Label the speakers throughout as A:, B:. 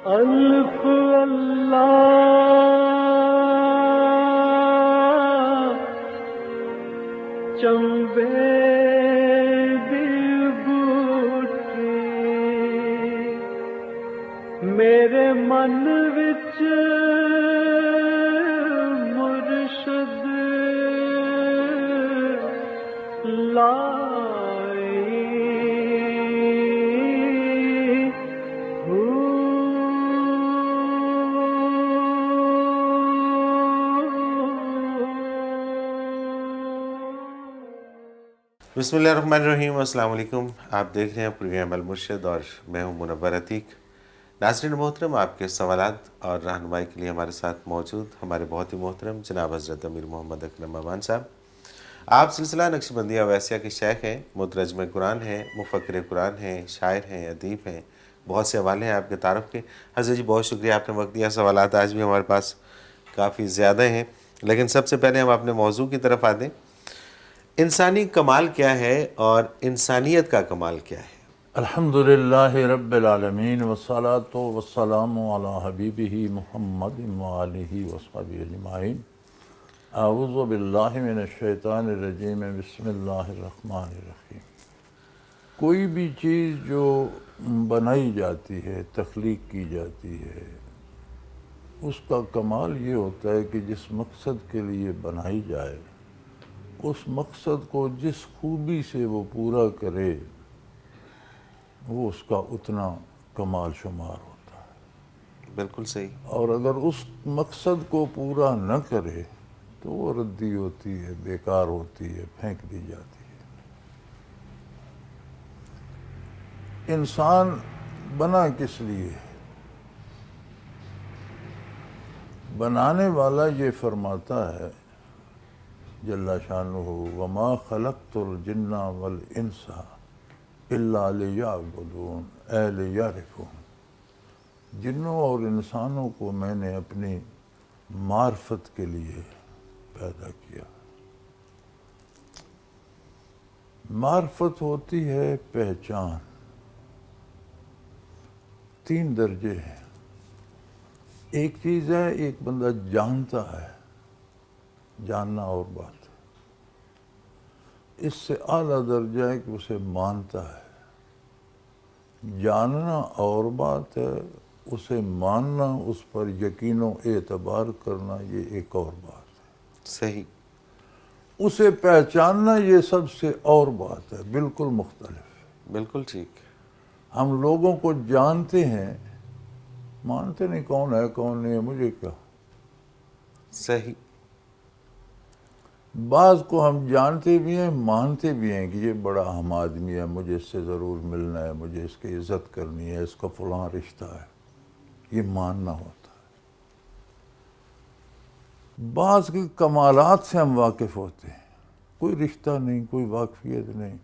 A: الف اللہ چمبے دی بوٹی میرے من وچ مرشد لائی
B: بسم اللہ الرحمن الرحیم۔ السلام علیکم، آپ دیکھ رہے ہیں پروگرام المرشد اور میں ہوں منور عتیق۔ ناظرین محترم، آپ کے سوالات اور رہنمائی کے لیے ہمارے ساتھ موجود ہمارے بہت ہی محترم جناب حضرت امیر محمد اکرم امان صاحب۔ آپ سلسلہ نقشبندیہ اویسیہ کے شیخ ہیں، مترجم قرآن ہیں، مفکر قرآن ہیں، شاعر ہیں، ادیب ہیں، بہت سے حوالے ہیں آپ کے تعارف کے۔ حضرت جی بہت شکریہ، آپ نے وقت دیا۔ سوالات آج بھی ہمارے پاس کافی زیادہ ہیں، لیکن سب سے پہلے ہم اپنے موضوع کی طرف آتے ہیں۔ انسانی کمال کیا ہے اور انسانیت کا کمال کیا ہے؟
C: الحمدللہ رب العالمین والصلاة والسلام علی حبیبہ محمد وآلہ وصحبہ اجمعین۔ اعوذ باللہ من الشیطان الرجیم، بسم اللہ الرحمن الرحیم۔ کوئی بھی چیز جو بنائی جاتی ہے، تخلیق کی جاتی ہے، اس کا کمال یہ ہوتا ہے کہ جس مقصد کے لیے بنائی جائے اس مقصد کو جس خوبی سے وہ پورا کرے وہ اس کا اتنا کمال شمار ہوتا ہے۔
B: بالکل صحیح۔ اور
C: اور اگر اس مقصد کو پورا نہ کرے تو وہ ردی ہوتی ہے، بیکار ہوتی ہے، پھینک دی جاتی ہے۔ انسان بنا کس لیے؟ بنانے والا یہ فرماتا ہے جل شانہ، وما خلقت الجن والانس الا لیعبدون اے لیعرفون۔ جنوں اور انسانوں کو میں نے اپنی معرفت کے لیے پیدا کیا۔ معرفت ہوتی ہے پہچان۔ 3 درجے ہیں۔ ایک چیز ہے ایک بندہ جانتا ہے، جاننا اور بات ہے۔ اس سے اعلیٰ درجہ ہے کہ اسے مانتا ہے۔ جاننا اور بات ہے، اسے ماننا، اس پر یقین و اعتبار کرنا یہ ایک اور بات ہے۔
B: صحیح۔
C: اسے پہچاننا یہ سب سے اور بات ہے، بالکل مختلف۔
B: بالکل ٹھیک۔
C: ہم لوگوں کو جانتے ہیں، مانتے نہیں، کون ہے کون نہیں ہے مجھے کیا۔
B: صحیح۔
C: بعض کو ہم جانتے بھی ہیں، مانتے بھی ہیں کہ یہ بڑا اہم آدمی ہے، مجھے اس سے ضرور ملنا ہے، مجھے اس کی عزت کرنی ہے، اس کا فلاں رشتہ ہے، یہ ماننا ہوتا ہے۔ بعض کے کمالات سے ہم واقف ہوتے ہیں، کوئی رشتہ نہیں، کوئی واقفیت نہیں،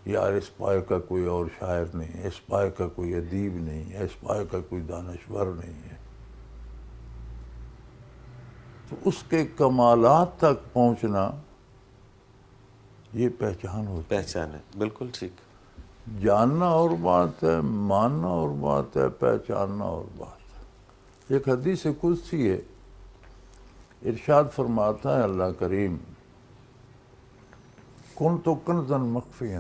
C: یار اس پائے کا کوئی اور شاعر نہیں ہے، اس پائے کا کوئی ادیب نہیں ہے، اس پائے کا کوئی دانشور نہیں ہے، تو اس کے کمالات تک پہنچنا یہ پہچان ہوتی ہے۔
B: پہچان ہے، بالکل ٹھیک۔
C: جاننا اور بات ہے، ماننا اور بات ہے، پہچاننا اور بات ہے۔ ایک حدیث قدسی ہے، ارشاد فرماتا ہے اللہ کریم، کنت کنزا مخفیا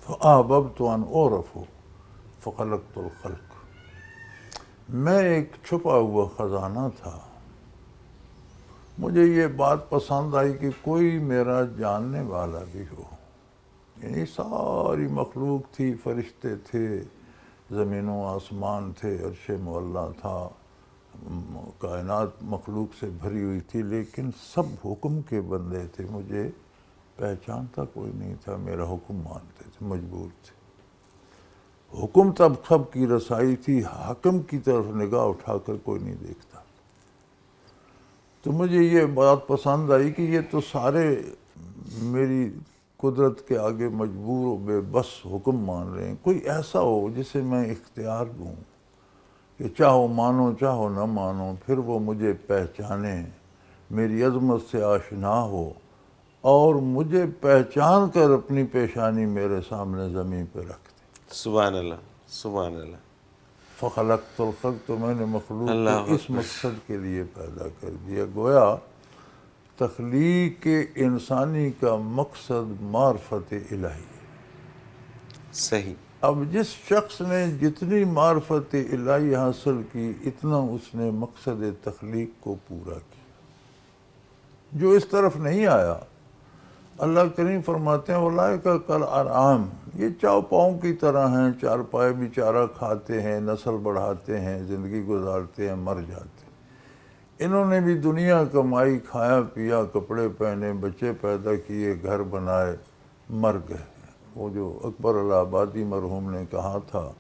C: فاحببت ان اعرف فخلقت الخلق۔ میں ایک چھپا ہوا خزانہ تھا، مجھے یہ بات پسند آئی کہ کوئی میرا جاننے والا بھی ہو۔ یعنی ساری مخلوق تھی، فرشتے تھے، زمین و آسمان تھے، عرش معلیٰ تھا، کائنات مخلوق سے بھری ہوئی تھی، لیکن سب حکم کے بندے تھے، مجھے پہچانتا کوئی نہیں تھا، میرا حکم مانتے تھے، مجبور تھے۔ حکم تب سب کی رسائی تھی، حاکم کی طرف نگاہ اٹھا کر کوئی نہیں دیکھتا۔ تو مجھے یہ بات پسند آئی کہ یہ تو سارے میری قدرت کے آگے مجبور و بے بس حکم مان رہے ہیں، کوئی ایسا ہو جسے میں اختیار دوں کہ چاہو مانو چاہو نہ مانو، پھر وہ مجھے پہچانے، میری عظمت سے آشنا ہو اور مجھے پہچان کر اپنی پیشانی میرے سامنے زمین پہ رکھ دے۔
B: سبحان اللہ، سبحان اللہ۔
C: فخلقت الخلق، تو میں نے مخلوق
B: اللہ
C: کو اس
B: اکبر۔
C: مقصد کے لیے پیدا کر دیا۔ گویا تخلیق انسانی کا مقصد معرفت الہی ہے۔
B: صحیح۔
C: اب جس شخص نے جتنی معرفت الہی حاصل کی، اتنا اس نے مقصد تخلیق کو پورا کیا۔ جو اس طرف نہیں آیا، اللہ کریم فرماتے ہیں اولئک کالانعام، یہ چاو پاؤں کی طرح ہیں، چار پائے بھی چارہ کھاتے ہیں، نسل بڑھاتے ہیں، زندگی گزارتے ہیں، مر جاتے ہیں۔ انہوں نے بھی دنیا کمائی، کھایا پیا، کپڑے پہنے، بچے پیدا کیے، گھر بنائے، مر گئے۔ وہ جو اکبر الہ-آبادی مرحوم نے کہا تھا،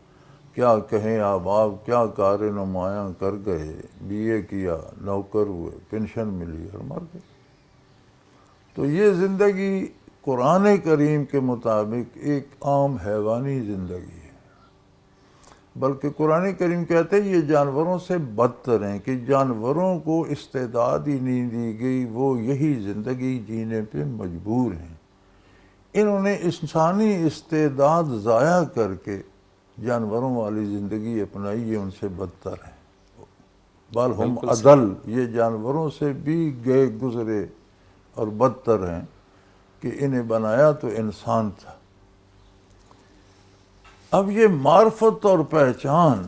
C: کیا کہیں احباب کیا کار نمایاں کر گئے، بی اے کیا، نوکر ہوئے، پینشن ملی اور مر گئے۔ تو یہ زندگی قرآن کریم کے مطابق ایک عام حیوانی زندگی ہے، بلکہ قرآن کریم کہتے ہیں یہ جانوروں سے بدتر ہیں، کہ جانوروں کو استعداد ہی نہیں دی گئی، وہ یہی زندگی جینے پہ مجبور ہیں۔ انہوں نے انسانی استعداد ضائع کر کے جانوروں والی زندگی اپنائی، یہ ان سے بدتر ہے۔ بل ہم اضل، یہ جانوروں سے بھی گئے گزرے اور بدتر ہیں، کہ انہیں بنایا تو انسان تھا۔ اب یہ معرفت اور پہچان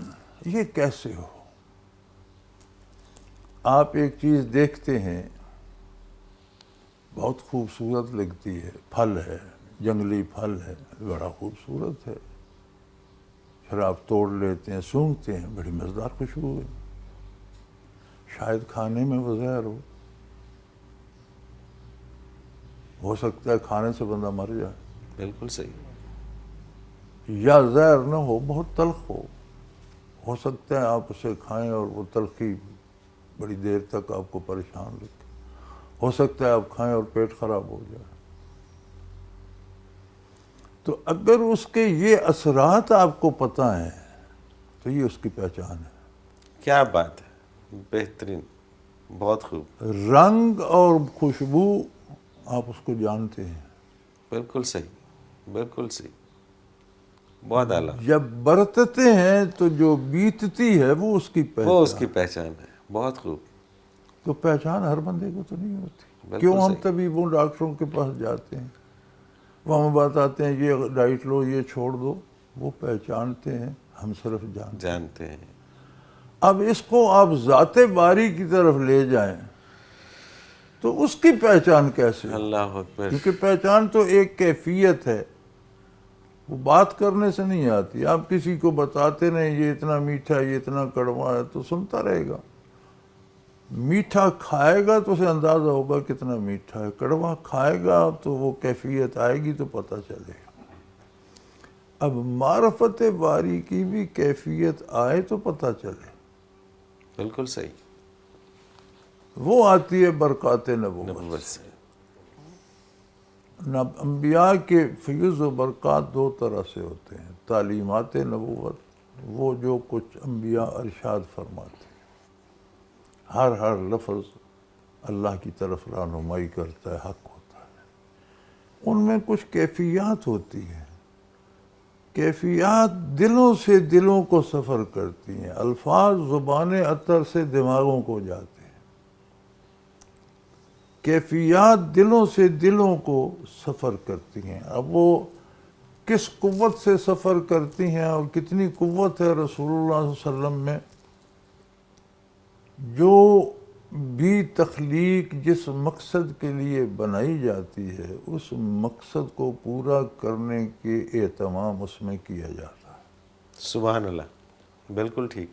C: یہ کیسے ہو؟ آپ ایک چیز دیکھتے ہیں، بہت خوبصورت لگتی ہے، پھل ہے، جنگلی پھل ہے، بڑا خوبصورت ہے، پھر آپ توڑ لیتے ہیں، سونگھتے ہیں، بڑی مزیدار خوشبو ہے، شاید کھانے میں وہ زہر ہو سکتا ہے کھانے سے بندہ مر جائے،
B: بالکل صحیح۔
C: یا زہر نہ ہو، بہت تلخ ہو سکتا ہے آپ اسے کھائیں اور وہ تلخی بڑی دیر تک آپ کو پریشان رکھے، ہو سکتا ہے آپ کھائیں اور پیٹ خراب ہو جائے۔ تو اگر اس کے یہ اثرات آپ کو پتہ ہیں تو یہ اس کی پہچان ہے۔
B: کیا بات ہے، بہترین، بہت خوب۔
C: رنگ اور خوشبو آپ اس کو جانتے ہیں،
B: بالکل صحیح، بالکل صحیح، بہت اعلیٰ۔
C: جب برتتے ہیں تو جو بیتتی ہے وہ اس کی
B: وہ
C: پہچان
B: اس کی پہچان ہے، بہت خوب۔
C: تو پہچان ہر بندے کو تو نہیں ہوتی۔
B: بالکل
C: کیوں ہم
B: صحیح۔
C: طبیبوں ڈاکٹروں کے پاس جاتے ہیں، وہ ہمیں بتاتے ہیں یہ ڈائٹ لو، یہ چھوڑ دو، وہ پہچانتے ہیں، ہم صرف
B: جانتے ہیں۔
C: اب اس کو آپ ذات باری کی طرف لے جائیں تو اس کی پہچان کیسے؟
B: اللہ اکبر۔
C: کیونکہ پہچان تو ایک کیفیت ہے، وہ بات کرنے سے نہیں آتی۔ آپ کسی کو بتاتے نہیں یہ اتنا میٹھا ہے، یہ اتنا کڑوا ہے، تو سنتا رہے گا۔ میٹھا کھائے گا تو اسے اندازہ ہوگا کتنا میٹھا ہے، کڑوا کھائے گا تو وہ کیفیت آئے گی تو پتہ چلے گا۔ اب معرفت باری کی بھی کیفیت آئے تو پتہ چلے،
B: بالکل صحیح۔
C: وہ آتی ہے برکات نبوت
B: نبوت سے۔
C: انبیاء کے فیض و برکات دو طرح سے ہوتے ہیں، تعلیمات نبوت، وہ جو کچھ انبیاء ارشاد فرماتے ہیں، ہر لفظ اللہ کی طرف رہنمائی کرتا ہے، حق ہوتا ہے۔ ان میں کچھ کیفیات ہوتی ہیں، کیفیات دلوں سے دلوں کو سفر کرتی ہیں، الفاظ زبان اطر سے دماغوں کو جاتے ہیں، کیفیات دلوں سے دلوں کو سفر کرتی ہیں۔ اب وہ کس قوت سے سفر کرتی ہیں اور کتنی قوت ہے رسول اللہ صلی اللہ علیہ وسلم میں، جو بھی تخلیق جس مقصد کے لیے بنائی جاتی ہے اس مقصد کو پورا کرنے کے اہتمام اس میں کیا جاتا ہے۔
B: سبحان اللہ، بالکل ٹھیک۔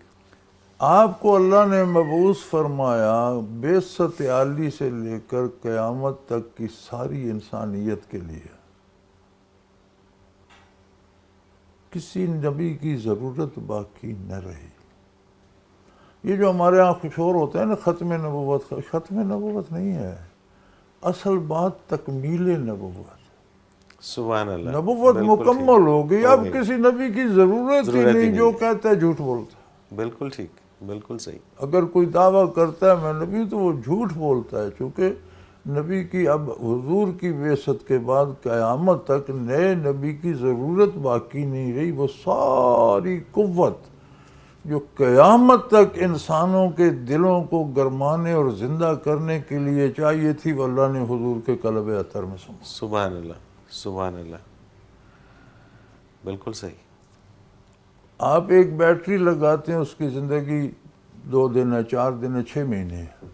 C: آپ کو اللہ نے مبعوث فرمایا بعثت عالی سے لے کر قیامت تک کی ساری انسانیت کے لیے، کسی نبی کی ضرورت باقی نہ رہی۔ یہ جو ہمارے یہاں شور ہوتا ہے نا ختم نبوت، ختم نبوت نہیں ہے، اصل بات تکمیل نبوت۔
B: سبحان اللہ،
C: نبوت
B: بالکل
C: مکمل ہو گئی، اب
B: گئی۔
C: کسی نبی کی ضرورت ہی نہیں، جو کہتا ہے جھوٹ بولتا ہے۔
B: بالکل ٹھیک، بالکل صحیح۔
C: اگر کوئی دعویٰ کرتا ہے میں نبی تو وہ جھوٹ بولتا ہے، چونکہ نبی کی اب حضور کی بعثت کے بعد قیامت تک نئے نبی کی ضرورت باقی نہیں رہی۔ وہ ساری قوت جو قیامت تک انسانوں کے دلوں کو گرمانے اور زندہ کرنے کے لیے چاہیے تھی، وہ اللہ نے حضور کے قلب اطہر میں سما۔
B: سبحان اللہ، سبحان اللہ، بالکل صحیح۔
C: آپ ایک بیٹری لگاتے ہیں، اس کی زندگی 2 دن ہے، 4 دن ہے، 6 مہینے ہے۔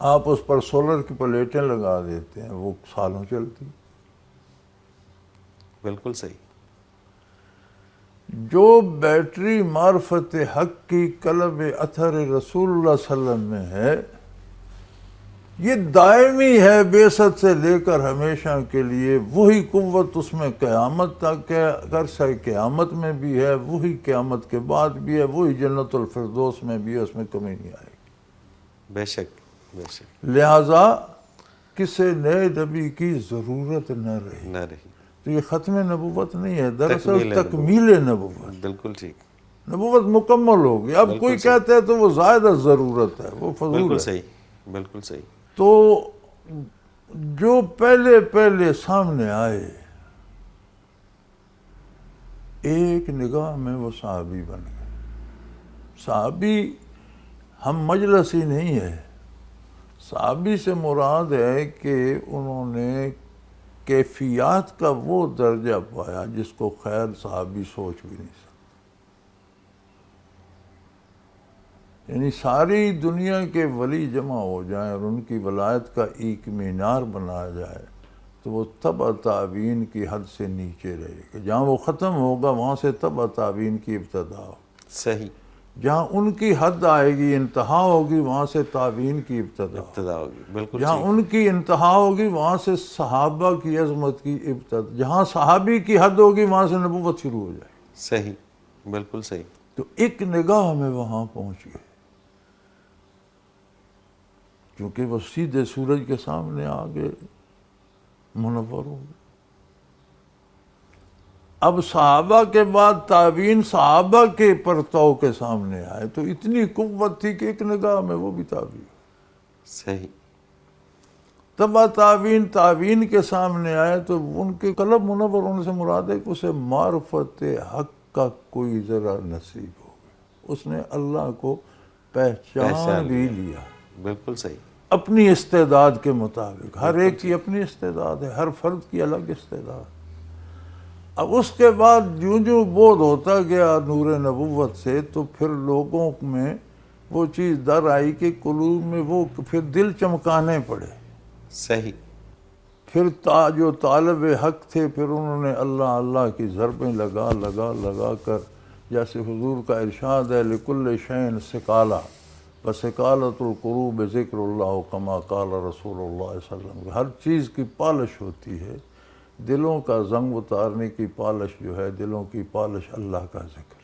C: آپ اس پر سولر کی پلیٹیں لگا دیتے ہیں، وہ سالوں چلتی۔
B: بالکل صحیح۔
C: جو بیٹری معرفت حق کی قلب اطہر رسول اللہ صلی اللہ علیہ وسلم میں ہے، یہ دائمی ہے بعثت سے لے کر ہمیشہ کے لیے۔ وہی قوت اس میں قیامت تک ہے، اگر سے قیامت میں بھی ہے، وہی قیامت کے بعد بھی ہے، وہی جنت الفردوس میں بھی ہے، اس میں کمی نہیں آئے گی۔
B: بے شک، بے شک،
C: لہٰذا کسی نئے نبی کی ضرورت نہ رہی۔
B: نہ رہی۔
C: تو یہ ختم نبوت نہیں ہے، دراصل
B: تکمیل
C: تکمیل نبوت۔
B: بالکل ٹھیک،
C: نبوت مکمل ہوگی۔ اب کوئی کہتا ہے تو وہ زائدہ ضرورت ہے، وہ فضول
B: بالکل
C: ہے۔
B: صحیح، بالکل صحیح۔
C: تو جو پہلے سامنے آئے، ایک نگاہ میں وہ صحابی بن گئے۔ صحابی ہم مجلسی نہیں ہے، صحابی سے مراد ہے کہ انہوں نے کیفیات کا وہ درجہ پایا جس کو خیر صحابی سوچ بھی نہیں سکتا۔ یعنی ساری دنیا کے ولی جمع ہو جائیں اور ان کی ولایت کا ایک مینار بنایا جائے تو وہ تبع تابعین کی حد سے نیچے رہے گا۔ جہاں وہ ختم ہوگا وہاں سے تبع تابعین کی ابتدا ہو۔
B: صحیح۔
C: جہاں ان کی حد آئے گی، انتہا ہوگی، وہاں سے تابعین کی ابتدا
B: ہوگی، بالکل
C: جہاں ان کی انتہا ہوگی وہاں سے صحابہ کی عظمت کی ابتدا، جہاں صحابی کی حد ہوگی وہاں سے نبوت شروع ہو جائے گی۔
B: صحیح، بالکل صحیح۔
C: تو ایک نگاہ میں وہاں پہنچ گئے، کیونکہ وہ سیدھے سورج کے سامنے آگے منور ہو گئے۔ اب صحابہ کے بعد تابعین صحابہ کے پرتو کے سامنے آئے تو اتنی قوت تھی کہ ایک نگاہ میں وہ بھی تابعین۔
B: صحیح۔
C: تبع تابعین کے سامنے آئے تو ان کے قلب منور ہونے سے مراد ہے کہ اسے معرفت حق کا کوئی ذرا نصیب ہو گیا، اس نے اللہ کو پہچان بھی لیا۔
B: بالکل صحیح۔
C: اپنی استعداد کے مطابق، ہر ایک کی اپنی استعداد ہے، ہر فرد کی الگ استعداد۔ اب اس کے بعد جو بودھ ہوتا گیا نور نبوت سے، تو پھر لوگوں میں وہ چیز در آئی کہ قلوب میں وہ پھر دل چمکانے پڑے۔
B: صحیح۔
C: پھر جو طالب حق تھے پھر انہوں نے اللہ اللہ کی ضربیں لگا کر، جیسے حضور کا ارشاد ہے لِكُلِّ شَيْءٍ سِقَالَةٌ وَسِقَالَةُ الْقُلُوبِ ذِكْرُ اللَّهُ كَمَا قَالَ رسول اللہ صلی اللہ علیہ وسلم۔ ہر چیز کی پالش ہوتی ہے، دلوں کا زنگ اتارنے کی پالش جو ہے، دلوں کی پالش اللہ کا ذکر۔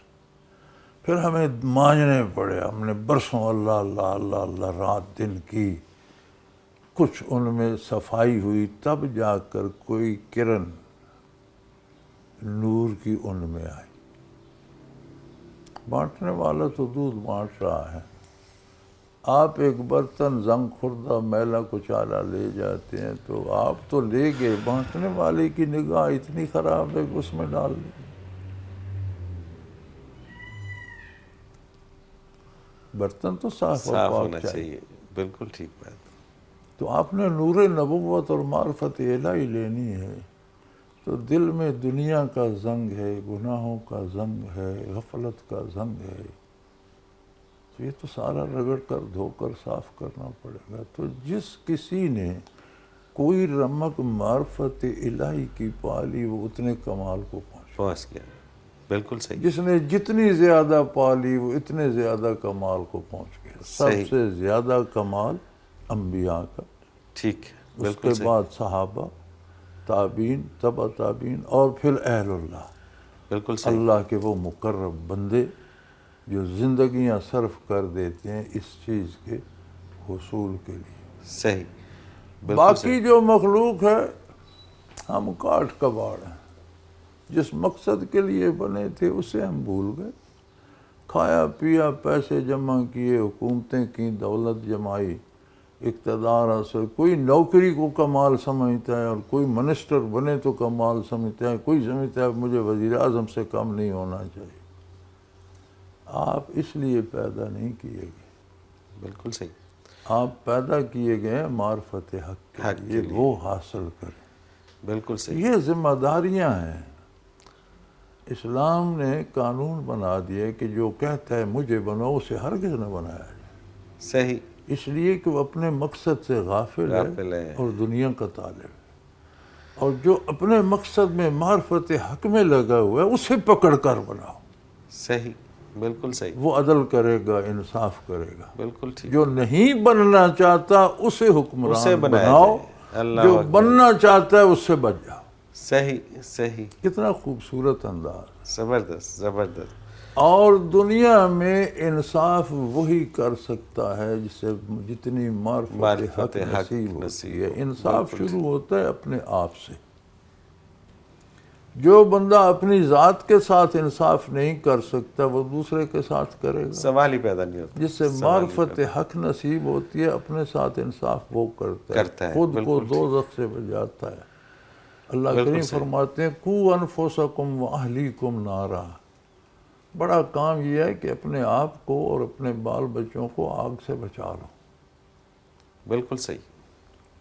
C: پھر ہمیں مانجنے پڑے، ہم نے برسوں اللہ اللہ اللہ اللہ رات دن کی، کچھ ان میں صفائی ہوئی، تب جا کر کوئی کرن نور کی ان میں آئی۔ بانٹنے والا تو دودھ بانٹ رہا ہے، آپ ایک برتن زنگ خوردہ میلہ کچالا لے جاتے ہیں تو آپ تو لے گئے، بانٹنے والے کی نگاہ اتنی خراب ہے کہ اس میں ڈال دیں۔ برتن تو صاف اور
B: ہونا
C: پاک
B: چاہیے، بالکل ٹھیک بات۔
C: تو آپ نے نور نبوت اور معرفت الہی لینی ہے تو دل میں دنیا کا زنگ ہے، گناہوں کا زنگ ہے، غفلت کا زنگ ہے، تو یہ تو سارا رگڑ کر دھو کر صاف کرنا پڑے گا۔ تو جس کسی نے کوئی رمق معرفت الہی کی پالی وہ اتنے کمال کو
B: پہنچ گیا، بالکل صحیح۔
C: جس نے جتنی زیادہ پالی وہ اتنے زیادہ کمال کو پہنچ گیا۔ سب سے زیادہ کمال انبیاء کا،
B: ٹھیک،
C: اس کے بعد صحابہ، تابعین، تبع تابعین، اور پھر اہل اللہ،
B: بالکل صحیح،
C: اللہ کے وہ مقرب بندے جو زندگیاں صرف کر دیتے ہیں اس چیز کے حصول کے لیے۔
B: صحیح،
C: باقی جو مخلوق ہے ہم کاٹ کباڑ ہیں، جس مقصد کے لیے بنے تھے اسے ہم بھول گئے، کھایا پیا، پیسے جمع کیے، حکومتیں کی، دولت جمائی، اقتدار حاصل، کوئی نوکری کو کمال سمجھتا ہے اور کوئی منسٹر بنے تو کمال سمجھتا ہے، کوئی سمجھتا ہے مجھے وزیر اعظم سے کم نہیں ہونا چاہیے۔ آپ اس لیے پیدا نہیں کیے گئے،
B: بالکل صحیح،
C: آپ پیدا کیے گئے ہیں معرفت حق کے لیے، وہ حاصل کریں۔
B: بالکل صحیح،
C: یہ ذمہ داریاں ہیں۔ اسلام نے قانون بنا دیا کہ جو کہتا ہے مجھے بنو، اسے ہرگز نہ بنایا جائے،
B: صحیح،
C: اس لیے کہ وہ اپنے مقصد سے غافل ہے اور دنیا کا طالب ہے، اور جو اپنے مقصد میں معرفت حق میں لگا ہوا ہے اسے پکڑ کر بناؤ۔
B: صحیح، بالکل صحیح،
C: وہ عدل کرے گا، انصاف کرے گا۔
B: بالکل ٹھیک،
C: جو نہیں بننا چاہتا اسے حکمران
B: بنایا
C: بناؤ،
B: جائے، اللہ
C: جو
B: اکبر،
C: بننا چاہتا ہے اس سے بچ جاؤ۔
B: صحیح، صحیح،
C: کتنا خوبصورت انداز۔
B: زبردست، زبردست،
C: اور دنیا میں انصاف وہی کر سکتا ہے جسے جتنی معرفت حق نصیب ہوتی ہے۔ انصاف شروع ہوتا ہے اپنے آپ سے۔ جو بندہ اپنی ذات کے ساتھ انصاف نہیں کر سکتا وہ دوسرے کے ساتھ کرے گا۔
B: سوال ہی پیدا نہیں ہوتا،
C: جس سے معرفت حق نصیب ہوتی ہے اپنے ساتھ انصاف وہ کرتا ہے، خود کو دوزخ سے بچاتا ہے۔ اللہ کریم فرماتے ہیں قُوا أَنفُسَكُمْ وَأَهْلِيكُمْ نَارًا، بڑا کام یہ ہے کہ اپنے آپ کو اور اپنے بال بچوں کو آگ سے بچا لو۔
B: بالکل صحیح،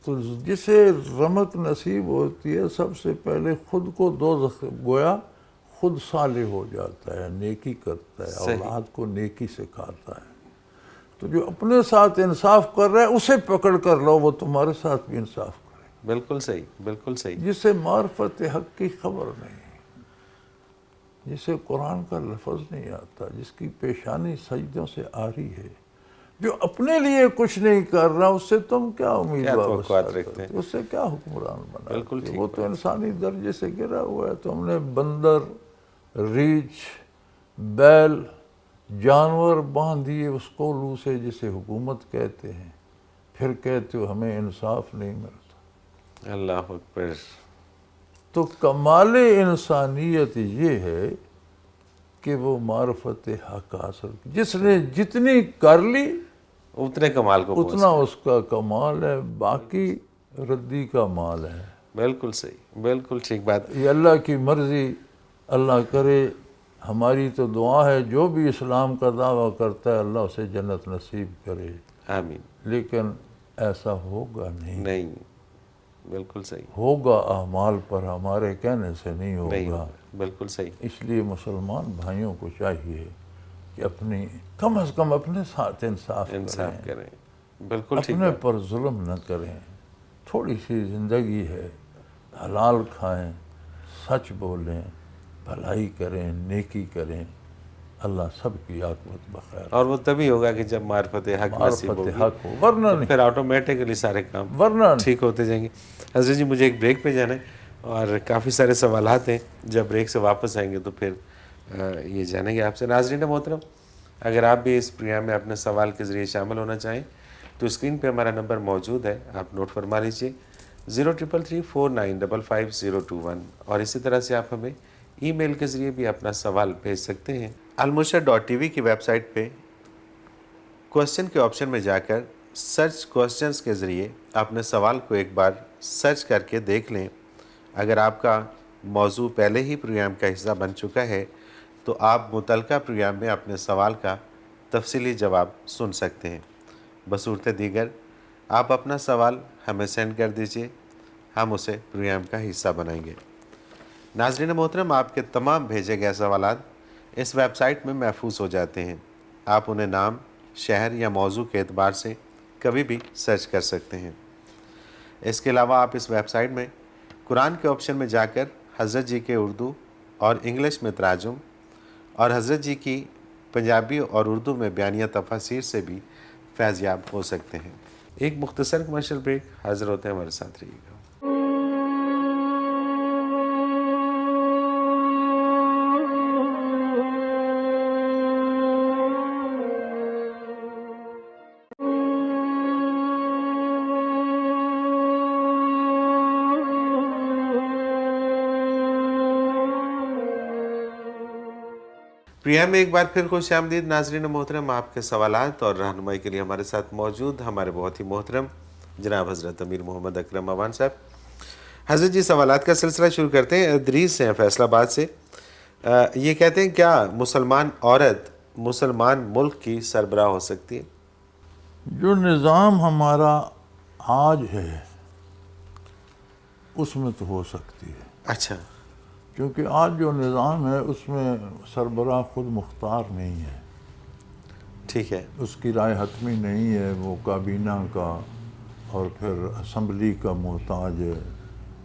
C: تو جسے رمق نصیب ہوتی ہے سب سے پہلے خود کو دوزخ، گویا خود صالح ہو جاتا ہے، نیکی کرتا ہے، اولاد کو نیکی سکھاتا ہے۔ تو جو اپنے ساتھ انصاف کر رہا ہے اسے پکڑ کر لو، وہ تمہارے ساتھ بھی انصاف کرے۔
B: بالکل صحیح، بالکل صحیح،
C: جسے معرفت حق کی خبر نہیں، جسے قرآن کا لفظ نہیں آتا، جس کی پیشانی سجدوں سے آری ہے، جو اپنے لیے کچھ نہیں کر رہا، اس سے تم کیا امید وابستہ رکھتے ہیں؟ اس سے کیا حکمران بناتے ہیں؟ وہ تو انسانی درجے سے گرا ہوا ہے۔ تو ہم نے بندر، ریچھ، بیل، جانور باندھ دیے اس کولو سے جسے حکومت کہتے ہیں، پھر کہتے ہو ہمیں انصاف نہیں ملتا۔
B: اللہ اکبر۔
C: تو کمال انسانیت یہ ہے کہ وہ معرفت حق حاصل، جس نے جتنی کر لی
B: اتنے کمال کو
C: اتنا اس کا کمال ہے، باقی ردی کا مال ہے۔
B: بالکل صحیح، بالکل ٹھیک بات۔
C: یہ اللہ کی مرضی، اللہ کرے، ہماری تو دعا ہے جو بھی اسلام کا دعویٰ کرتا ہے اللہ اسے جنت نصیب کرے،
B: آمین۔
C: لیکن ایسا ہوگا نہیں،
B: بالکل صحیح،
C: ہوگا اعمال پر، ہمارے کہنے سے نہیں ہوگا۔
B: بالکل صحیح،
C: اس لیے مسلمان بھائیوں کو چاہیے کہ اپنی کم از کم اپنے ساتھ انصاف
B: کریں، بالکل ٹھیک،
C: اپنے پر ظلم نہ کریں۔ تھوڑی سی زندگی ہے، حلال کھائیں، سچ بولیں، بھلائی کریں، نیکی کریں، اللہ سب کی عاقبت بخیر۔
B: اور وہ تبھی ہوگا کہ جب معرفت حق نصیب ہوگی،
C: حق ہو، ورنہ نہیں،
B: پھر آٹومیٹکلی سارے کام
C: ورنہ
B: ٹھیک ہوتے جائیں گے۔ حضرت جی مجھے ایک بریک پہ جانا ہے اور کافی سارے سوالات ہیں، جب بریک سے واپس آئیں گے تو پھر یہ جانیں گے آپ سے۔ ناظرین محترم، اگر آپ بھی اس پروگرام میں اپنے سوال کے ذریعے شامل ہونا چاہیں تو اسکرین پہ ہمارا نمبر موجود ہے، آپ نوٹ فرما لیجئے 033349555021، اور اسی طرح سے آپ ہمیں ای میل کے ذریعے بھی اپنا سوال بھیج سکتے ہیں۔ المرشد.tv کی ویب سائٹ پہ کوسچن کے آپشن میں جا کر سرچ کوسچنز کے ذریعے اپنے سوال کو ایک بار سرچ کر کے دیکھ لیں۔ اگر آپ کا موضوع پہلے ہی پروگرام کا حصہ بن چکا ہے تو آپ متعلقہ پروگرام میں اپنے سوال کا تفصیلی جواب سن سکتے ہیں۔ بصورت دیگر آپ اپنا سوال ہمیں سینڈ کر دیجئے، ہم اسے پروگرام کا حصہ بنائیں گے۔ ناظرین محترم، آپ کے تمام بھیجے گئے سوالات اس ویب سائٹ میں محفوظ ہو جاتے ہیں۔ آپ انہیں نام، شہر یا موضوع کے اعتبار سے کبھی بھی سرچ کر سکتے ہیں۔ اس کے علاوہ آپ اس ویب سائٹ میں قرآن کے آپشن میں جا کر حضرت جی کے اردو اور انگلش میں تراجم اور حضرت جی کی پنجابی اور اردو میں بیانیہ تفاسیر سے بھی فیض یاب ہو سکتے ہیں۔ ایک مختصر کمرشل بریک، حاضر ہوتے ہیں، ہمارے ساتھ رہیے گا۔ پروگرام میں ایک بار پھر خوش آمدید ناظرین محترم۔ آپ کے سوالات اور رہنمائی کے لیے ہمارے ساتھ موجود ہمارے بہت ہی محترم جناب حضرت امیر محمد اکرم اوان صاحب۔ حضرت جی سوالات کا سلسلہ شروع کرتے ہیں۔ ادریس ہیں فیصل آباد سے، یہ کہتے ہیں کیا مسلمان عورت مسلمان ملک کی سربراہ ہو سکتی ہے؟
C: جو نظام ہمارا آج ہے اس میں تو ہو سکتی ہے،
B: اچھا،
C: کیونکہ آج جو نظام ہے اس میں سربراہ خود مختار نہیں ہے،
B: ٹھیک ہے،
C: اس کی رائے حتمی نہیں ہے، وہ کابینہ کا اور پھر اسمبلی کا محتاج ہے،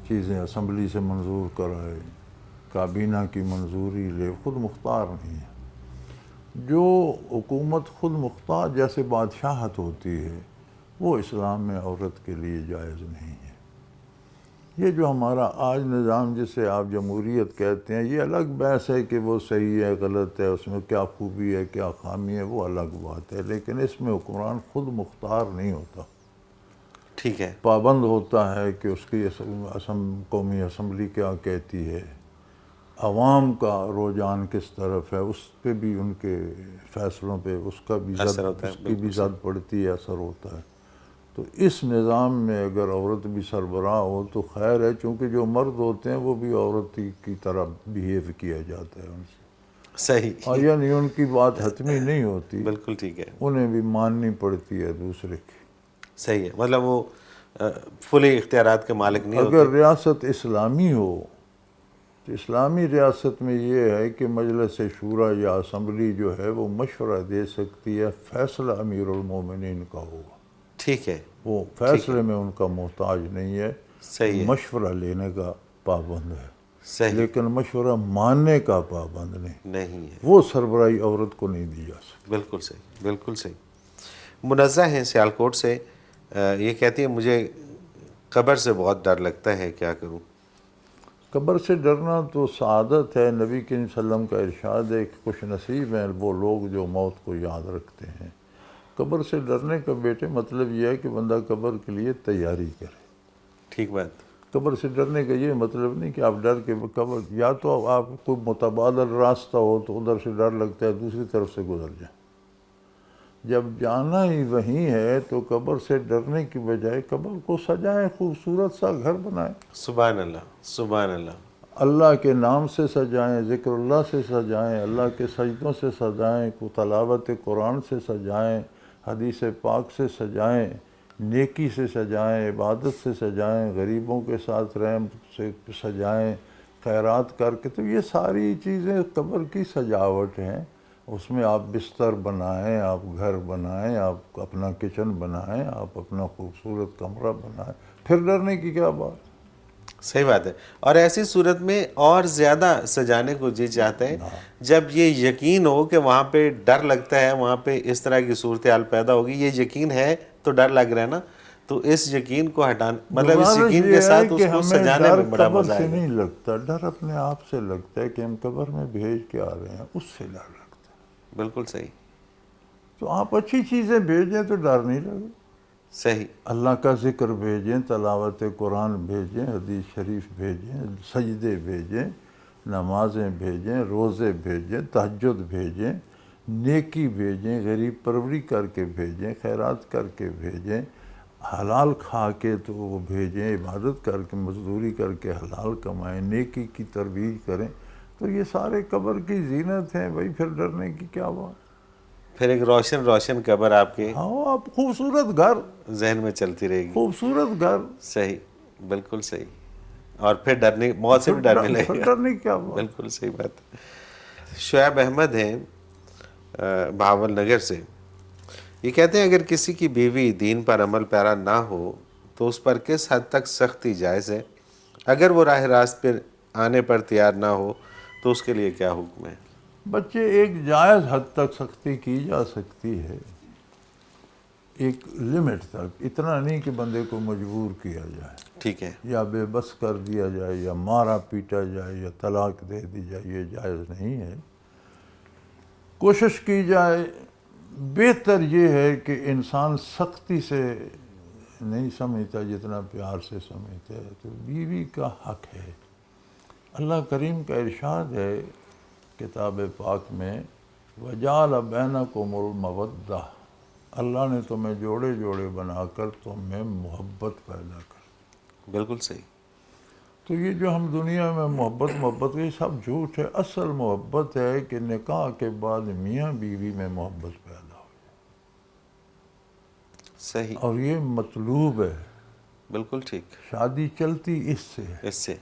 C: چیزیں اسمبلی سے منظور کرائے، کابینہ کی منظوری لے، خود مختار نہیں ہے۔ جو حکومت خود مختار جیسے بادشاہت ہوتی ہے وہ اسلام میں عورت کے لیے جائز نہیں ہے۔ یہ جو ہمارا آج نظام جسے آپ جمہوریت کہتے ہیں، یہ الگ بحث ہے کہ وہ صحیح ہے غلط ہے، اس میں کیا خوبی ہے کیا خامی ہے، وہ الگ بات ہے، لیکن اس میں حکمران خود مختار نہیں ہوتا،
B: ٹھیک ہے،
C: پابند ہوتا ہے کہ اس کی قومی اسمبلی کیا کہتی ہے، عوام کا رجحان کس طرف ہے، اس پہ بھی ان کے فیصلوں پہ اس کا بھی
B: اثر ہوتا ہے،
C: اس کی بھی زد پڑتی ہے، اثر ہوتا ہے۔ تو اس نظام میں اگر عورت بھی سربراہ ہو تو خیر ہے، چونکہ جو مرد ہوتے ہیں وہ بھی عورت کی طرح بیہیو کیا جاتا ہے ان سے،
B: صحیح،
C: اور یعنی ان کی بات حتمی نہیں ہوتی،
B: بالکل ٹھیک ہے،
C: انہیں بھی ماننی پڑتی ہے دوسرے کی۔
B: صحیح ہے، مطلب وہ فلی اختیارات کے مالک نہیں ہوتے۔
C: اگر ریاست اسلامی ہو تو اسلامی ریاست میں یہ ہے کہ مجلس شورا یا اسمبلی جو ہے وہ مشورہ دے سکتی ہے، فیصلہ امیر المومنین کا ہوگا،
B: ٹھیک ہے،
C: وہ فیصلے میں ان کا محتاج نہیں ہے،
B: صحیح ہے،
C: مشورہ لینے کا پابند ہے،
B: صحیح
C: لیکن مشورہ ماننے کا پابند نہیں،
B: نہیں ہے،
C: وہ سربراہی عورت کو نہیں دی جا سکتی۔
B: بالکل صحیح، بالکل صحیح۔ منزہ ہیں سیالکوٹ سے، یہ کہتی ہے مجھے قبر سے بہت ڈر لگتا ہے، کیا کروں؟
C: قبر سے ڈرنا تو سعادت ہے، نبی کریم صلی اللہ علیہ وسلم کا ارشاد ہے کہ خوش نصیب ہیں وہ لوگ جو موت کو یاد رکھتے ہیں۔ قبر سے ڈرنے کا بیٹے مطلب یہ ہے کہ بندہ قبر کے لیے تیاری کرے۔
B: ٹھیک بات،
C: قبر سے ڈرنے کا یہ مطلب نہیں کہ آپ ڈر کے قبر، یا تو آپ کوئی متبادل راستہ ہو تو ادھر سے ڈر لگتا ہے دوسری طرف سے گزر جائیں، جب جانا ہی وہیں ہے تو قبر سے ڈرنے کی بجائے قبر کو سجائیں، خوبصورت سا گھر بنائیں،
B: سبحان اللہ، سبحان اللہ،
C: اللہ کے نام سے سجائیں، ذکر اللہ سے سجائیں، اللہ کے سجدوں سے سجائیں، تلاوت قرآن سے سجائیں، حدیث پاک سے سجائیں، نیکی سے سجائیں، عبادت سے سجائیں، غریبوں کے ساتھ رحم سے سجائیں، خیرات کر کے۔ تو یہ ساری چیزیں قبر کی سجاوٹ ہیں، اس میں آپ بستر بنائیں، آپ گھر بنائیں، آپ اپنا کچن بنائیں، آپ اپنا خوبصورت کمرہ بنائیں، پھر ڈرنے کی کیا بات؟
B: صحیح بات ہے۔ اور ایسی صورت میں اور زیادہ سجانے کو جی چاہتا ہے جب یہ یقین ہو کہ وہاں پہ ڈر لگتا ہے، وہاں پہ اس طرح کی صورتحال پیدا ہوگی، یہ یقین ہے تو ڈر لگ رہا ہے نا، تو اس یقین کو ہٹانا، مطلب اس یقین کے ساتھ اس کو سجانے میں بڑا مزہ
C: سے
B: آئے گا۔
C: نہیں لگتا، ڈر اپنے آپ سے لگتا ہے کہ ہم قبر میں بھیج کے آ رہے ہیں، اس سے ڈر لگتا ہے۔
B: بالکل صحیح،
C: تو آپ اچھی چیزیں بھیجیں تو ڈر نہیں لگے،
B: صحیح،
C: اللہ کا ذکر بھیجیں، تلاوت قرآن بھیجیں، حدیث شریف بھیجیں، سجدے بھیجیں، نمازیں بھیجیں، روزے بھیجیں، تہجد بھیجیں، نیکی بھیجیں، غریب پروری کر کے بھیجیں، خیرات کر کے بھیجیں، حلال کھا کے تو وہ بھیجیں، عبادت کر کے مزدوری کر کے حلال کمائیں، نیکی کی ترویج کریں۔ تو یہ سارے قبر کی زینت ہیں بھائی، پھر ڈرنے کی کیا بات؟
B: پھر ایک روشن روشن قبر آپ کے
C: ہاں، آپ خوبصورت گھر،
B: ذہن میں چلتی رہے گی،
C: خوبصورت گھر،
B: صحیح، بالکل صحیح، اور پھر ڈرنے، موت سے بھی ڈرنے لگے
C: پھر
B: گا،
C: ڈرنے کی کیا بات؟
B: بالکل صحیح بات ہے۔ شعیب احمد ہیں بہاول نگر سے، یہ کہتے ہیں اگر کسی کی بیوی دین پر عمل پیرا نہ ہو تو اس پر کس حد تک سختی جائز ہے؟ اگر وہ راہ راست پر آنے پر تیار نہ ہو تو اس کے لیے کیا حکم ہے؟
C: بچے، ایک جائز حد تک سختی کی جا سکتی ہے، ایک لمٹ تک، اتنا نہیں کہ بندے کو مجبور کیا جائے،
B: ٹھیک ہے،
C: یا بے بس کر دیا جائے، یا مارا پیٹا جائے، یا طلاق دے دی جائے، یہ جائز نہیں ہے۔ کوشش کی جائے، بہتر یہ ہے کہ انسان سختی سے نہیں سمجھتا جتنا پیار سے سمجھتا ہے، تو بیوی کا حق ہے۔ اللہ کریم کا ارشاد ہے کتاب پاک میں، وَجَعَلَ بَيْنَكُمُ الْمَوَدَّةَ، اللہ نے تمہیں جوڑے جوڑے بنا کر تم میں محبت پیدا کر۔
B: بالکل صحیح،
C: تو یہ جو ہم دنیا میں محبت یہ سب جھوٹ ہے. اصل محبت ہے کہ نکاح کے بعد میاں بیوی میں محبت پیدا ہو،
B: صحیح،
C: اور یہ مطلوب ہے.
B: بالکل ٹھیک،
C: شادی چلتی اس سے.
B: اس سے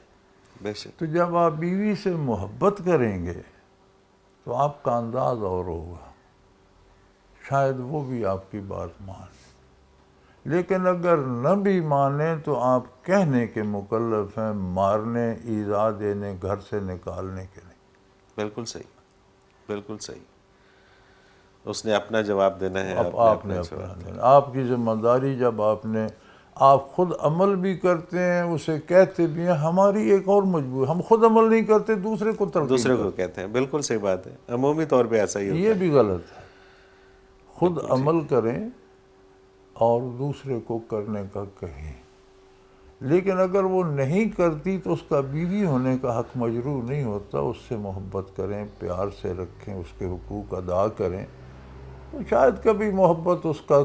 B: بے شک.
C: تو جب آپ بیوی سے محبت کریں گے تو آپ کا انداز اور ہوگا، شاید وہ بھی آپ کی بات مانے. لیکن اگر نہ بھی مانے تو آپ کہنے کے مکلف ہیں، مارنے، ایذا دینے، گھر سے نکالنے کے نہیں.
B: بالکل صحیح، بالکل صحیح. اس نے اپنا جواب دینا ہے،
C: اب آپ نے اپنا
B: جواب دینا.
C: دینا. آپ کی ذمہ داری، جب آپ خود عمل بھی کرتے ہیں، اسے کہتے بھی ہیں. ہماری ایک اور مجبوری، ہم خود عمل نہیں کرتے، دوسرے کو تلقین
B: دوسرے کو
C: کرتے
B: کہتے ہیں. بالکل صحیح بات ہے، عمومی طور پہ ایسا ہی
C: ہیں.
B: ہوتا
C: یہ
B: ہے.
C: بھی غلط ہے. خود
B: بالکل
C: عمل کریں اور دوسرے کو کرنے کا کہیں. لیکن اگر وہ نہیں کرتی تو اس کا بیوی ہونے کا حق مجروح نہیں ہوتا. اس سے محبت کریں، پیار سے رکھیں، اس کے حقوق ادا کریں، تو شاید کبھی محبت اس کا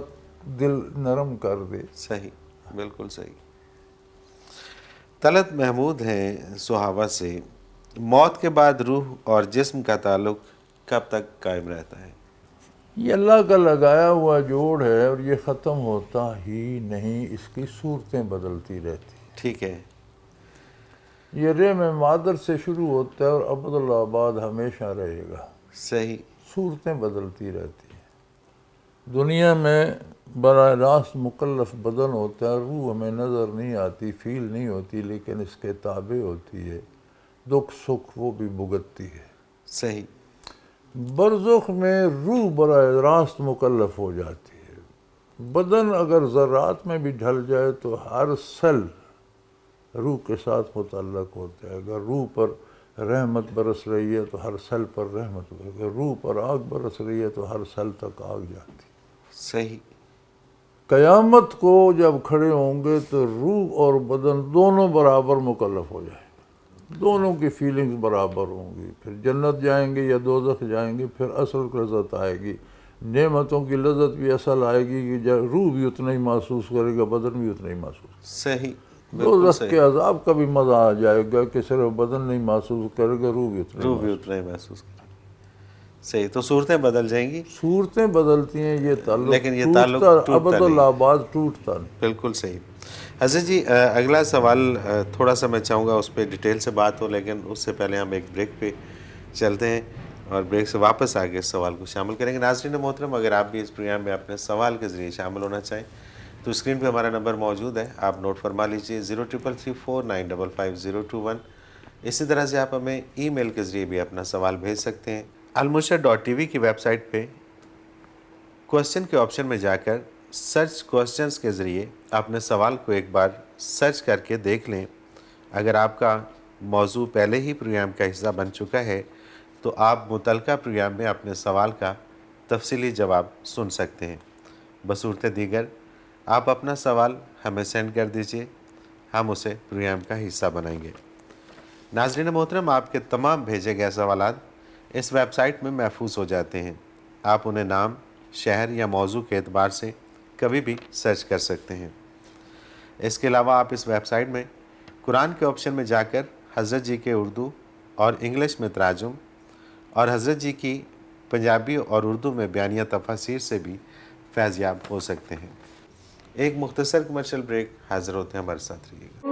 C: دل نرم کر دے.
B: صحیح، بالکل صحیح. طلعت محمود ہیں سہاوا سے. موت کے بعد روح اور جسم کا تعلق کب تک قائم رہتا ہے؟
C: یہ اللہ کا لگایا ہوا جوڑ ہے اور یہ ختم ہوتا ہی نہیں. اس کی صورتیں بدلتی رہتی.
B: ٹھیک ہے.
C: یہ رحم مادر سے شروع ہوتا ہے اور ابدالآباد ہمیشہ رہے گا.
B: صحیح،
C: صورتیں بدلتی رہتی ہیں. دنیا میں براہ راست مکلف بدن ہوتا ہے، روح ہمیں نظر نہیں آتی، فیل نہیں ہوتی، لیکن اس کے تابع ہوتی ہے. دکھ سکھ وہ بھی بھگتتی ہے.
B: صحیح،
C: برزخ میں روح براہ راست مکلف ہو جاتی ہے. بدن اگر ذرات میں بھی ڈھل جائے تو ہر سیل روح کے ساتھ متعلق ہوتا ہے. اگر روح پر رحمت برس رہی ہے تو ہر سیل پر رحمت ہوتی ہے. اگر روح پر آگ برس رہی ہے تو ہر سیل تک آگ جاتی ہے.
B: صحیح.
C: قیامت کو جب کھڑے ہوں گے تو روح اور بدن دونوں برابر مکلف ہو جائیں گے. دونوں کی فیلنگز برابر ہوں گی. پھر جنت جائیں گے یا دوزخ جائیں گے، پھر اصل لذت آئے گی. نعمتوں کی لذت بھی اصل آئے گی کہ روح بھی اتنا ہی محسوس کرے گا، بدن بھی اتنا ہی محسوس کرے گا.
B: صحیح، بالکل
C: دوزخ
B: صحیح.
C: کے عذاب کا بھی مزہ آ جائے گا کہ صرف بدن نہیں محسوس کرے گا، روح بھی اتنا
B: روح بھی اتنا ہی محسوس کرے گا. صحیح. تو صورتیں بدل جائیں گی،
C: صورتیں بدلتی ہیں. یہ تعلق
B: لیکن یہ تعلق ٹوٹتا
C: ابدالآباد ٹوٹتا نہیں.
B: بالکل صحیح. حضرت جی، اگلا سوال تھوڑا سا میں چاہوں گا اس پہ ڈیٹیل سے بات ہو، لیکن اس سے پہلے ہم ایک بریک پہ چلتے ہیں اور بریک سے واپس آگے اس سوال کو شامل کریں گے. ناظرین محترم، اگر آپ بھی اس پروگرام میں اپنے سوال کے ذریعے شامل ہونا چاہیں تو اسکرین پہ ہمارا نمبر موجود ہے، آپ نوٹ فرما لیجئے 0333495501. اسی طرح سے آپ ہمیں ای میل کے ذریعے بھی اپنا سوال بھیج سکتے ہیں. almurshid.tv کی ویب سائٹ پہ کوسچن کے آپشن میں جا کر سرچ کوسچنز کے ذریعے اپنے سوال کو ایک بار سرچ کر کے دیکھ لیں. اگر آپ کا موضوع پہلے ہی پروگرام کا حصہ بن چکا ہے تو آپ متعلقہ پروگرام میں اپنے سوال کا تفصیلی جواب سن سکتے ہیں. بصورت دیگر آپ اپنا سوال ہمیں سینڈ کر دیجئے، ہم اسے پروگرام کا حصہ بنائیں گے. ناظرین محترم، آپ کے تمام بھیجے گئے سوالات اس ویب سائٹ میں محفوظ ہو جاتے ہیں. آپ انہیں نام، شہر یا موضوع کے اعتبار سے کبھی بھی سرچ کر سکتے ہیں. اس کے علاوہ آپ اس ویب سائٹ میں قرآن کے آپشن میں جا کر حضرت جی کے اردو اور انگلش میں تراجم اور حضرت جی کی پنجابی اور اردو میں بیانیہ تفاسیر سے بھی فیض یاب ہو سکتے ہیں. ایک مختصر کمرشل بریک، حاضر ہوتے ہیں، ہمارے ساتھ رہیے گا.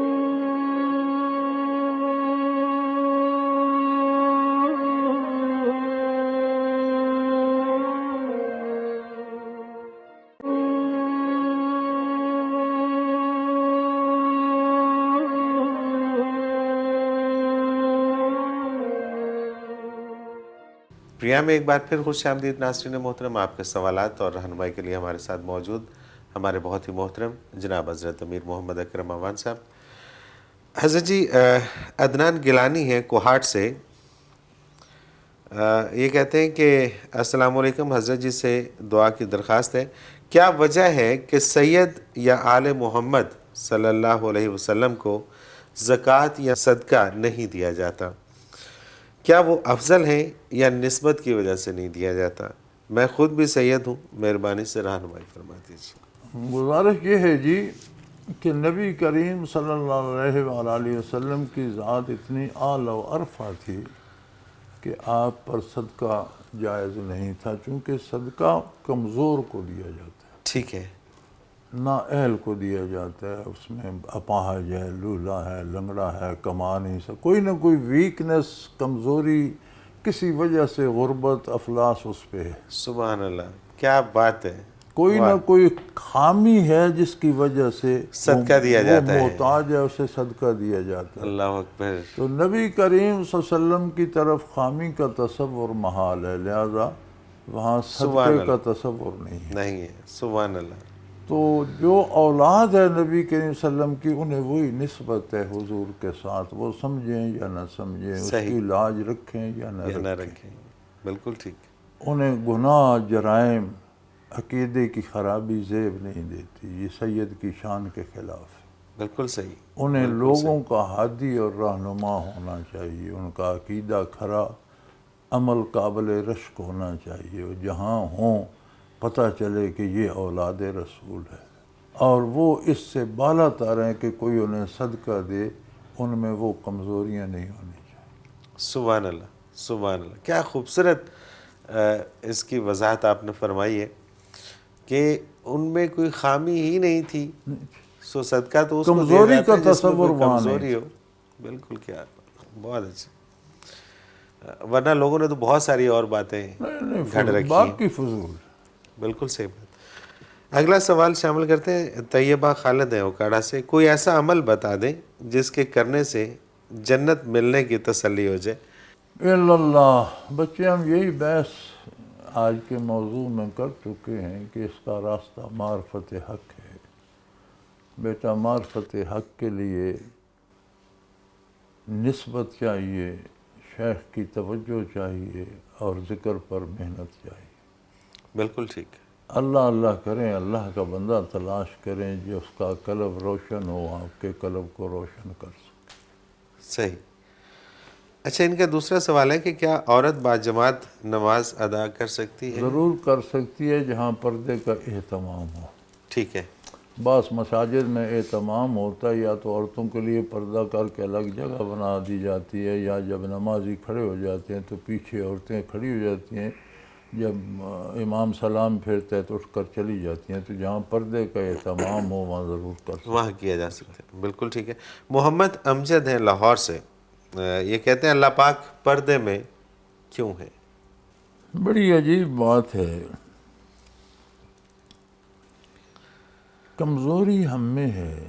B: پروگرام میں ایک بار پھر خوش آمدید ناظرین محترم. آپ کے سوالات اور رہنمائی کے لیے ہمارے ساتھ موجود ہمارے بہت ہی محترم جناب حضرت امیر محمد اکرم اعوان صاحب. حضرت جی، عدنان گیلانی ہیں کوہاٹ سے. یہ کہتے ہیں کہ السلام علیکم، حضرت جی سے دعا کی درخواست ہے. کیا وجہ ہے کہ سید یا آل محمد صلی اللہ علیہ وسلم کو زکوٰۃ یا صدقہ نہیں دیا جاتا؟ کیا وہ افضل ہیں یا نسبت کی وجہ سے نہیں دیا جاتا؟ میں خود بھی سید ہوں، مہربانی سے رہنمائی فرما دیجیے.
C: گزارش یہ ہے جی کہ نبی کریم صلی اللہ علیہ وآلہ وسلم کی ذات اتنی اعلی و عرفہ تھی کہ آپ پر صدقہ جائز نہیں تھا، چونکہ صدقہ کمزور کو دیا جاتا ہے،
B: ٹھیک ہے،
C: نااہل کو دیا جاتا ہے، اس میں اپاہج ہے، لولا ہے، لنگڑا ہے، کما نہیں سکتا، کوئی نہ کوئی ویکنس، کمزوری، کسی وجہ سے غربت، افلاس اس پہ ہے،
B: سبحان اللہ، کیا بات ہے،
C: کوئی نہ کوئی خامی ہے جس کی وجہ سے
B: صدقہ دیا جاتا ہے،
C: وہ محتاج ہے، اسے صدقہ دیا جاتا ہے۔
B: اللہ اکبر،
C: تو نبی کریم صلی اللہ علیہ وسلم کی طرف خامی کا تصور محال ہے، لہذا وہاں
B: سبحان
C: صدقے کا
B: اللہ،
C: تصور نہیں ہے۔
B: نہیں ہے، سبحان اللہ،
C: تو جو اولاد ہے نبی کریم صلی اللہ علیہ وسلم کی، انہیں وہی نسبت ہے حضور کے ساتھ، وہ سمجھیں یا نہ سمجھیں، اس
B: صحیح،
C: کی لاج رکھیں یا نہ
B: یا نہ
C: رکھیں،
B: رکھیں، بالکل ٹھیک،
C: انہیں گناہ، جرائم، عقیدے کی خرابی زیب نہیں دیتی، یہ سید کی شان کے خلاف ہے۔
B: بالکل صحیح،
C: انہیں
B: بالکل
C: لوگوں
B: صحیح،
C: کا ہادی اور رہنما ہونا چاہیے، ان کا عقیدہ کھرا، عمل قابل رشک ہونا چاہیے، اور جہاں ہوں پتہ چلے کہ یہ اولاد رسول ہے، اور وہ اس سے بالا تر ہیں کہ کوئی انہیں صدقہ دے، ان میں وہ کمزوریاں نہیں ہونی چاہیے۔
B: سبحان اللہ، سبحان اللہ، کیا خوبصورت اس کی وضاحت آپ نے فرمائی ہے کہ ان میں کوئی خامی ہی نہیں تھی، سو صدقہ تو اس کو دیا
C: کمزوری
B: جاتا
C: کا
B: ہے جس میں
C: تصور
B: کوئی
C: وہاں نہیں
B: کمزوری ہو، بالکل، کیا بہت اچھا، ورنہ لوگوں نے تو بہت ساری اور باتیں گھڑ رکھی ہیں،
C: باقی فضول۔
B: بالکل صحیح بات۔ اگلا سوال شامل کرتے ہیں، طیبہ خالد ہیں اوکاڑا سے، کوئی ایسا عمل بتا دیں جس کے کرنے سے جنت ملنے کی تسلی ہو جائے۔
C: اللہ، بچے ہم یہی بحث آج کے موضوع میں کر چکے ہیں کہ اس کا راستہ معرفت حق ہے۔ بیٹا، معرفت حق کے لیے نسبت چاہیے، شیخ کی توجہ چاہیے، اور ذکر پر محنت چاہیے۔
B: بالکل ٹھیک،
C: اللہ اللہ کریں، اللہ کا بندہ تلاش کریں جو اس کا قلب روشن ہو، آپ کے قلب کو روشن کر سکے۔
B: صحیح۔ اچھا، ان کا دوسرا سوال ہے کہ کیا عورت باجماعت نماز ادا کر سکتی ہے؟
C: ضرور کر سکتی ہے جہاں پردے کا اہتمام ہو۔
B: ٹھیک ہے،
C: بعض مساجد میں اہتمام ہوتا ہے، یا تو عورتوں کے لیے پردہ کر کے الگ جگہ بنا دی جاتی ہے، یا جب نمازی کھڑے ہو جاتے ہیں تو پیچھے عورتیں کھڑی ہو جاتی ہیں، جب امام سلام پھیرتا ہے تو اٹھ کر چلی جاتی ہیں۔ تو جہاں پردے کا اہتمام ہو وہاں ضرور کر سکتے ہیں۔
B: وہاں کیا جا سکتا ہے، بالکل ٹھیک ہے۔ محمد امجد ہیں لاہور سے، یہ کہتے ہیں اللہ پاک پردے میں کیوں ہے؟
C: بڑی عجیب بات ہے، کمزوری ہم میں ہے،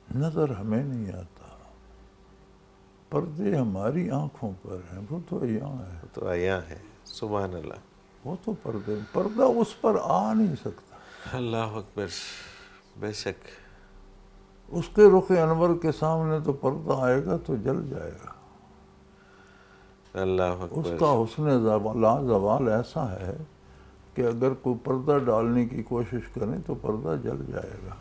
C: نظر ہمیں نہیں آتا، پردے ہماری آنکھوں پر ہیں، وہ تو یہاں ہے،
B: تو عیاں ہے، سبحان اللہ،
C: وہ تو پردہ اس پر آ نہیں سکتا۔
B: اللہ اکبر، بے شک،
C: اس کے رخ انور کے سامنے تو پردہ آئے گا تو جل جائے گا۔
B: اللہ
C: اس
B: اکبر،
C: کا حسن لازوال ایسا ہے کہ اگر کوئی پردہ ڈالنے کی کوشش کریں تو پردہ جل جائے گا۔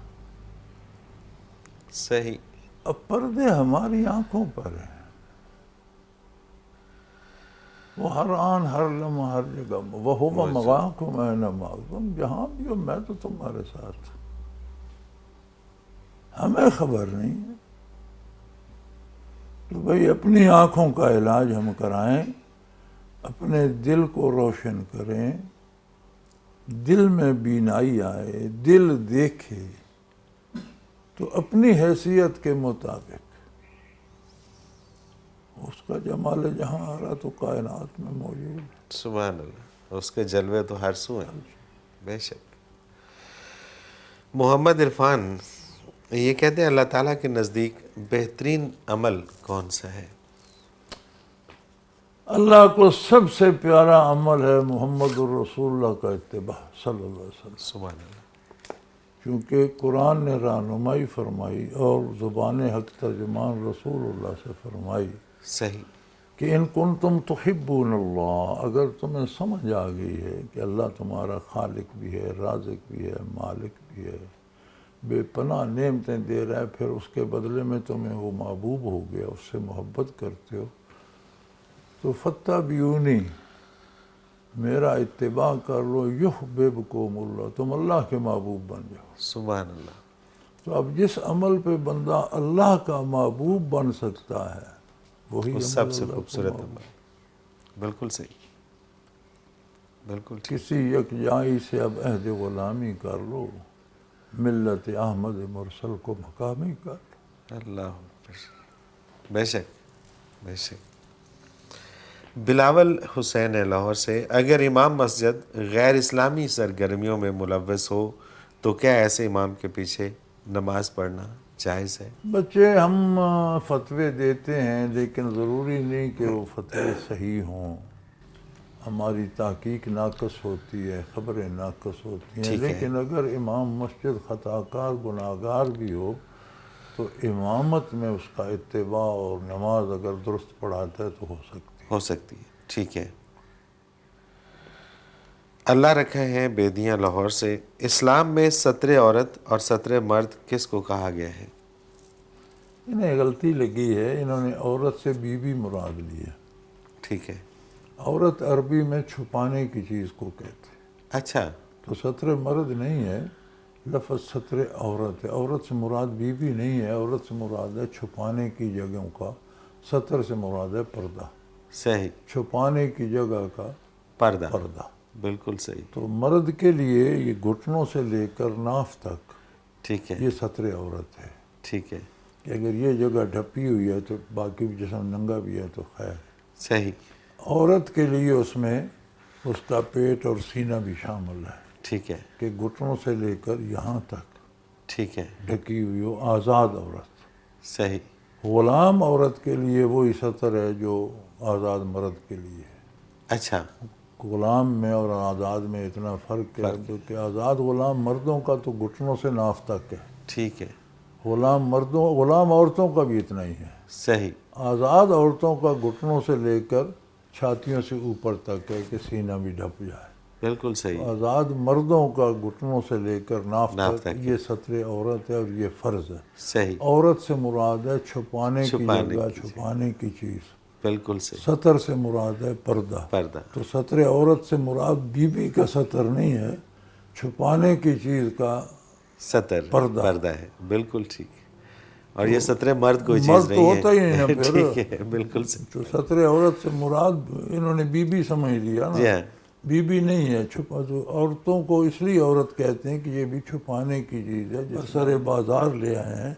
B: صحیح،
C: اب پردے ہماری آنکھوں پر ہیں، وہ ہر آن، ہر لمحہ، ہر جگہ، وَهُوَ مَعَكُمْ أَيْنَمَا، تم جہاں بھی ہو میں تو تمہارے ساتھ ہوں۔ ہمیں خبر نہیں ہے تو بھئی اپنی آنکھوں کا علاج ہم کرائیں، اپنے دل کو روشن کریں، دل میں بینائی آئے، دل دیکھے تو اپنی حیثیت کے مطابق اس کا جمال جہاں آ رہا تو کائنات میں موجود ہے۔
B: سبحان اللہ، اس کے جلوے تو ہر سو ہیں، بے شک۔ محمد عرفان یہ کہتے ہیں اللہ تعالیٰ کے نزدیک بہترین عمل کون سا ہے؟
C: اللہ کو سب سے پیارا عمل ہے محمد الرسول اللہ کا اتباع صلی اللہ علیہ وسلم،
B: سبحان اللہ،
C: کیونکہ قرآن نے رہنمائی فرمائی اور زبان حق ترجمان رسول اللہ سے فرمائی
B: صحیح،
C: کہ ان کنتم تحبون اللہ، اگر تمہیں سمجھ آ گئی ہے کہ اللہ تمہارا خالق بھی ہے، رازق بھی ہے، مالک بھی ہے، بے پناہ نعمتیں دے رہا ہے، پھر اس کے بدلے میں تمہیں وہ محبوب ہو گیا، اس سے محبت کرتے ہو، تو فاتبعونی، میرا اتباع کر لو، یحببکم اللہ، تم اللہ کے محبوب بن جاؤ۔
B: سبحان اللہ،
C: تو اب جس عمل پہ بندہ اللہ کا محبوب بن سکتا ہے وہی
B: وہ
C: عمل
B: سب سے
C: اللہ کو
B: خوبصورت
C: محبوب۔
B: عمل، بالکل صحیح، بالکل ٹھیک۔
C: کسی یکجائی سے اب عہد غلامی کر لو، ملت احمد مرسل کو مقامی کر لو۔
B: اللہ اکبر، بے شک بے شک۔ بلاول حسین ہے لاہور سے، اگر امام مسجد غیر اسلامی سرگرمیوں میں ملوث ہو تو کیا ایسے امام کے پیچھے نماز پڑھنا جائز ہے؟
C: بچے ہم فتوے دیتے ہیں لیکن ضروری نہیں کہ وہ فتوے صحیح ہوں، ہماری تحقیق ناقص ہوتی ہے، خبریں ناقص ہوتی ہیں،
B: ٹھیک ہے۔
C: لیکن اگر امام مسجد خطا کار گناہ گار بھی ہو تو امامت میں اس کا اتباع اور نماز اگر درست پڑھاتا ہے تو ہو سکتی ہے۔
B: ہو سکتی ہے، ٹھیک ہے۔ اللہ رکھے ہیں بیدیاں لاہور سے، اسلام میں ستر عورت اور ستر مرد کس کو کہا گیا ہے؟
C: انہیں غلطی لگی ہے، انہوں نے عورت سے بیوی مراد لی ہے۔
B: ٹھیک ہے،
C: عورت عربی میں چھپانے کی چیز کو کہتے ہیں،
B: اچھا،
C: تو ستر مرد نہیں ہے، لفظ ستر عورت ہے۔ عورت سے مراد بیوی نہیں ہے، عورت سے مراد ہے چھپانے کی جگہوں کا، ستر سے مراد ہے پردہ،
B: صحیح،
C: چھپانے کی جگہ کا
B: پردہ،
C: پردہ۔
B: بالکل صحیح،
C: تو مرد کے لیے یہ گھٹنوں سے لے کر ناف تک
B: ٹھیک ہے،
C: یہ ستر عورت ہے،
B: ٹھیک ہے،
C: کہ اگر یہ جگہ ڈھپی ہوئی ہے تو باقی جسم ننگا بھی ہے تو خیر۔
B: صحیح،
C: عورت کے لیے اس میں اس کا پیٹ اور سینہ بھی شامل ہے،
B: ٹھیک ہے،
C: کہ گھٹنوں سے لے کر یہاں تک
B: ٹھیک ہے،
C: ڈھکی ہوئی ہو، آزاد عورت۔
B: صحیح،
C: غلام عورت کے لیے وہی سطر ہے جو آزاد مرد کے لیے ہے۔
B: اچھا،
C: غلام میں اور آزاد میں اتنا فرق ہے کہ آزاد غلام مردوں کا تو گھٹنوں سے ناف تک ہے،
B: ٹھیک ہے،
C: غلام عورتوں کا بھی اتنا ہی ہے۔
B: صحیح،
C: آزاد عورتوں کا گھٹنوں سے لے کر چھاتیوں سے اوپر تک ہے کہ سینہ بھی ڈھپ جائے۔
B: بالکل صحیح،
C: آزاد مردوں کا گھٹنوں سے لے کر ناف
B: ناف
C: تک
B: تک
C: یہ ستر عورت ہے اور یہ فرض ہے۔
B: صحیح،
C: عورت سے مراد ہے چھپانے کی
B: چھپانے
C: جگہ،
B: کی
C: چھپانے کی چیز۔
B: بالکل صحیح،
C: ستر سے مراد ہے پردہ۔
B: پردہ،
C: تو ستر عورت سے مراد بیوی کا ستر نہیں ہے، چھپانے کی چیز کا
B: ستر،
C: پردہ۔
B: پردہ ہے، بالکل ٹھیک ہے۔ اور یہ ستر مرد کوئی چیز
C: مرد تو
B: نہیں ہے،
C: ہوتا ہی نہیں نا پھر۔
B: ٹھیک ہے، بالکل صحیح،
C: تو ستر عورت سے مراد انہوں نے بیوی سمجھ لیا
B: جی
C: نا،
B: ہاں،
C: بیوی نہیں ہے۔ چھپا تو عورتوں کو اس لیے عورت کہتے ہیں کہ یہ بھی چھپانے کی چیز ہے، جس سر بازار لے آئے ہیں،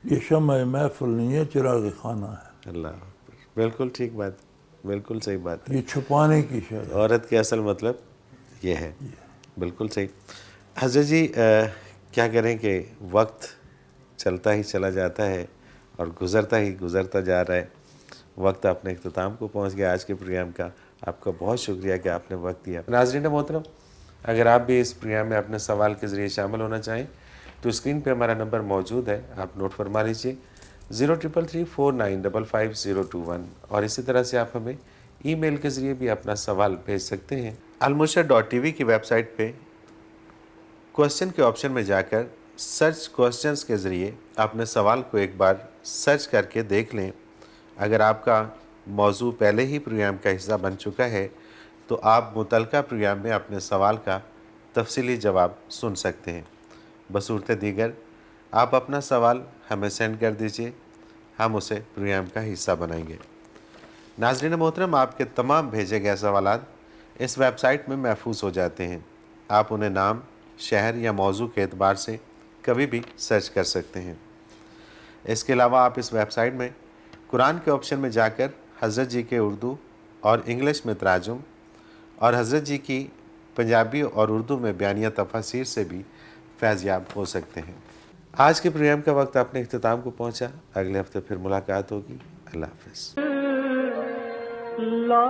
C: یہ شمع محفل نہیں ہے، چراغ خانہ ہے،
B: اللہ اکبر، بالکل ٹھیک بات، بالکل صحیح بات ہے۔
C: یہ چھپانے کی شے ہے۔
B: عورت کے اصل مطلب یہ ہے، بالکل صحیح۔ حضرت جی کیا کریں کہ وقت چلتا ہی چلا جاتا ہے اور گزرتا ہی گزرتا جا رہا ہے، وقت اپنے اختتام کو پہنچ گیا آج کے پروگرام کا۔ آپ کا بہت شکریہ کہ آپ نے وقت دیا۔ ناظرین محترم، اگر آپ بھی اس پروگرام میں اپنے سوال کے ذریعے شامل ہونا چاہیں تو اسکرین پہ ہمارا نمبر موجود ہے، آپ نوٹ فرما لیجیے 033349555021، اور اسی طرح سے آپ ہمیں ای میل کے ذریعے بھی اپنا سوال بھیج سکتے ہیں۔ المرشد.tv کی ویب سائٹ پہ کوسچن کے آپشن میں جا کر سرچ کوسچنز کے ذریعے اپنے سوال کو ایک بار سرچ کر کے دیکھ لیں۔ اگر آپ کا موضوع پہلے ہی پروگرام کا حصہ بن چکا ہے تو آپ متعلقہ پروگرام میں اپنے سوال کا تفصیلی جواب سن سکتے ہیں۔ بصورت دیگر آپ اپنا سوال ہمیں سینڈ کر دیجئے، ہم اسے پروگرام کا حصہ بنائیں گے۔ ناظرین محترم، آپ کے تمام بھیجے گئے سوالات اس ویب سائٹ میں محفوظ ہو جاتے ہیں، آپ انہیں نام، شہر یا موضوع کے اعتبار سے کبھی بھی سرچ کر سکتے ہیں۔ اس کے علاوہ آپ اس ویب سائٹ میں قرآن کے آپشن میں جا کر حضرت جی کے اردو اور انگلش میں تراجم اور حضرت جی کی پنجابی اور اردو میں بیانیہ تفاسیر سے بھی فیض یاب ہو سکتے ہیں۔ آج کے پروگرام کا وقت اپنے اختتام کو پہنچا، اگلے ہفتے پھر ملاقات ہوگی۔ اللہ حافظ۔
A: لا